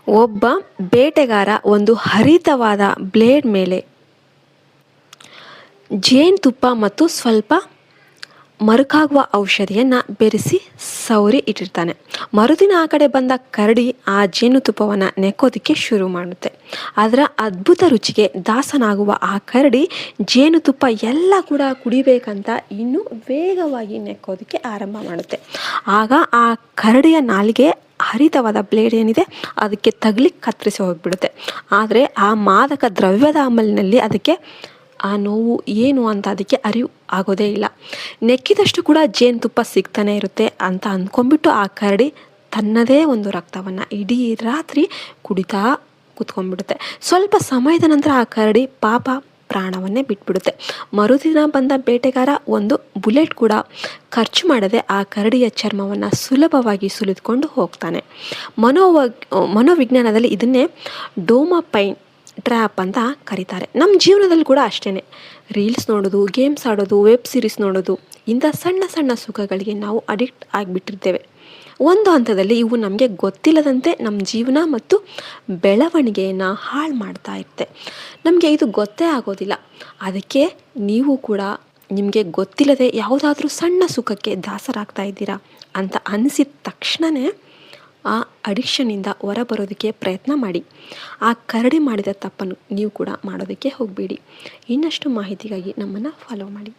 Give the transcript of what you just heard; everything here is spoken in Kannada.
ಒಬ್ಬ ಬೇಟೆಗಾರ ಒಂದು ಹರಿತವಾದ ಬ್ಲೇಡ್ ಮೇಲೆ ಜೇನುತುಪ್ಪ ಮತ್ತು ಸ್ವಲ್ಪ ಮರುಕಾಗುವ ಔಷಧಿಯನ್ನು ಬೆರೆಸಿ ಸವರಿ ಇಟ್ಟಿರ್ತಾನೆ. ಮರುದಿನ ಆ ಕಡೆ ಬಂದ ಕರಡಿ ಆ ಜೇನುತುಪ್ಪವನ್ನು ನೆಕ್ಕೋದಕ್ಕೆ ಶುರು ಮಾಡುತ್ತೆ. ಅದರ ಅದ್ಭುತ ರುಚಿಗೆ ದಾಸನಾಗುವ ಆ ಕರಡಿ ಜೇನುತುಪ್ಪ ಎಲ್ಲ ಕೂಡ ಕುಡಿಬೇಕಂತ ಇನ್ನೂ ವೇಗವಾಗಿ ನೆಕ್ಕೋದಕ್ಕೆ ಆರಂಭ ಮಾಡುತ್ತೆ. ಆಗ ಆ ಕರಡಿಯ ನಾಲಿಗೆ ಹರಿತವಾದ ಬ್ಲೇಡ್ ಏನಿದೆ ಅದಕ್ಕೆ ತಗಲಿ ಕತ್ತರಿಸಿ ಹೋಗಿಬಿಡುತ್ತೆ. ಆದರೆ ಆ ಮಾದಕ ದ್ರವ್ಯದ ಅಮಲಿನಲ್ಲಿ ಅದಕ್ಕೆ ಆ ನೋವು ಏನು ಅಂತ ಅದಕ್ಕೆ ಅರಿವು ಆಗೋದೇ ಇಲ್ಲ. ನೆಕ್ಕಿದಷ್ಟು ಕೂಡ ಜೇನುತುಪ್ಪ ಸಿಗ್ತಾನೆ ಇರುತ್ತೆ ಅಂತ ಅಂದ್ಕೊಂಡ್ಬಿಟ್ಟು ಆ ಕರಡಿ ತನ್ನದೇ ಒಂದು ರಕ್ತವನ್ನು ಇಡೀ ರಾತ್ರಿ ಕುಡಿತಾ ಕೂತ್ಕೊಂಡ್ಬಿಡುತ್ತೆ. ಸ್ವಲ್ಪ ಸಮಯದ ನಂತರ ಆ ಕರಡಿ ಪಾಪ ಪ್ರಾಣವನ್ನೇ ಬಿಟ್ಬಿಡುತ್ತೆ. ಮರುದಿನ ಬಂದ ಬೇಟೆಗಾರ ಒಂದು ಬುಲೆಟ್ ಕೂಡ ಖರ್ಚು ಮಾಡದೆ ಆ ಕರಡಿಯ ಚರ್ಮವನ್ನು ಸುಲಭವಾಗಿ ಸುಲಿದುಕೊಂಡು ಹೋಗ್ತಾನೆ. ಮನೋವಿಜ್ಞಾನದಲ್ಲಿ ಇದನ್ನೇ ಡೋಪಾಮೈನ್ ಟ್ರ್ಯಾಪ್ ಅಂತ ಕರೀತಾರೆ. ನಮ್ಮ ಜೀವನದಲ್ಲಿ ಕೂಡ ಅಷ್ಟೇ, ರೀಲ್ಸ್ ನೋಡೋದು, ಗೇಮ್ಸ್ ಆಡೋದು, ವೆಬ್ ಸೀರೀಸ್ ನೋಡೋದು, ಇಂಥ ಸಣ್ಣ ಸಣ್ಣ ಸುಖಗಳಿಗೆ ನಾವು ಅಡಿಕ್ಟ್ ಆಗಿಬಿಟ್ಟಿರ್ತೇವೆ. ಒಂದು ಹಂತದಲ್ಲಿ ಇವು ನಮಗೆ ಗೊತ್ತಿಲ್ಲದಂತೆ ನಮ್ಮ ಜೀವನ ಮತ್ತು ಬೆಳವಣಿಗೆಯನ್ನು ಹಾಳು ಮಾಡ್ತಾ ಇರುತ್ತೆ. ನಮಗೆ ಇದು ಗೊತ್ತೇ ಆಗೋದಿಲ್ಲ. ಅದಕ್ಕೆ ನೀವು ಕೂಡ ನಿಮಗೆ ಗೊತ್ತಿಲ್ಲದೆ ಯಾವುದಾದ್ರೂ ಸಣ್ಣ ಸುಖಕ್ಕೆ ದಾಸರಾಗ್ತಾ ಇದ್ದೀರಾ ಅಂತ ಅನಿಸಿದ ತಕ್ಷಣವೇ ಆ ಅಡಿಕ್ಷನಿಂದ ಹೊರಬರೋದಕ್ಕೆ ಪ್ರಯತ್ನ ಮಾಡಿ. ಆ ಕರಡಿ ಮಾಡಿದ ತಪ್ಪನ್ನು ನೀವು ಕೂಡ ಮಾಡೋದಕ್ಕೆ ಹೋಗಬೇಡಿ. ಇನ್ನಷ್ಟು ಮಾಹಿತಿಗಾಗಿ ನಮ್ಮನ್ನು ಫಾಲೋ ಮಾಡಿ.